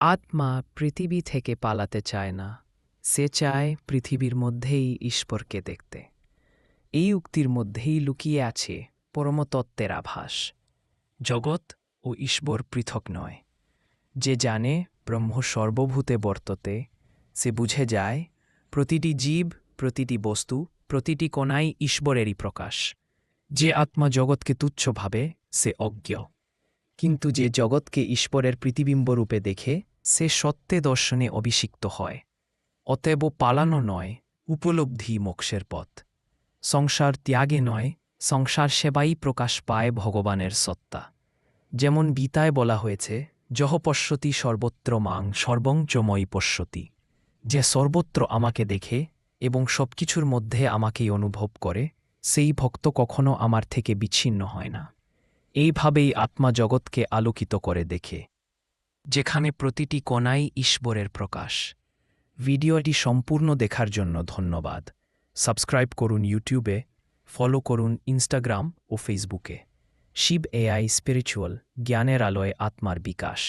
আত্মা পৃথিবী থেকে পালাতে চায় না, সে চায় পৃথিবীর মধ্যেই ঈশ্বরকে দেখতে। এই উক্তির মধ্যেই লুকিয়ে আছে পরমতত্ত্বের আভাস। জগৎ ও ঈশ্বর পৃথক নয়। যে জানে ব্রহ্ম সর্বভূতে বর্ততে, সে বুঝে যায় প্রতিটি জীব, প্রতিটি বস্তু, প্রতিটি কণাই ঈশ্বরেরই প্রকাশ। যে আত্মা জগৎকে তুচ্ছ ভাবে, সে অজ্ঞ। কিন্তু যে জগৎকে ঈশ্বরের প্রতিবিম্বরূপে দেখে, সে সত্যে দর্শনে অভিষিক্ত হয়। অতএব পালানো নয়, উপলব্ধি মোক্ষের পথ। সংসার ত্যাগে নয়, সংসার সেবাই প্রকাশ পায় ভগবানের সত্তা। যেমন গীতায় বলা হয়েছে, যহ পশ্যতি সর্বত্র মাং সর্বং চ ময়ি পশ্যতি। যে সর্বত্র আমাকে দেখে এবং সবকিছুর মধ্যে আমাকেই অনুভব করে, সেই ভক্ত কখনো আমার থেকে বিচ্ছিন্ন হয় না। এইভাবেই আত্মা জগৎকে আলোকিত করে দেখে, যেখানে প্রতিটি কণাই ঈশ্বরের প্রকাশ। ভিডিওটি সম্পূর্ণ দেখার জন্য ধন্যবাদ। সাবস্ক্রাইব করুন ইউটিউবে, ফলো করুন ইনস্টাগ্রাম ও ফেসবুকে। শিব এআই স্পিরিচুয়াল, জ্ঞানের আলোয় আত্মার বিকাশ।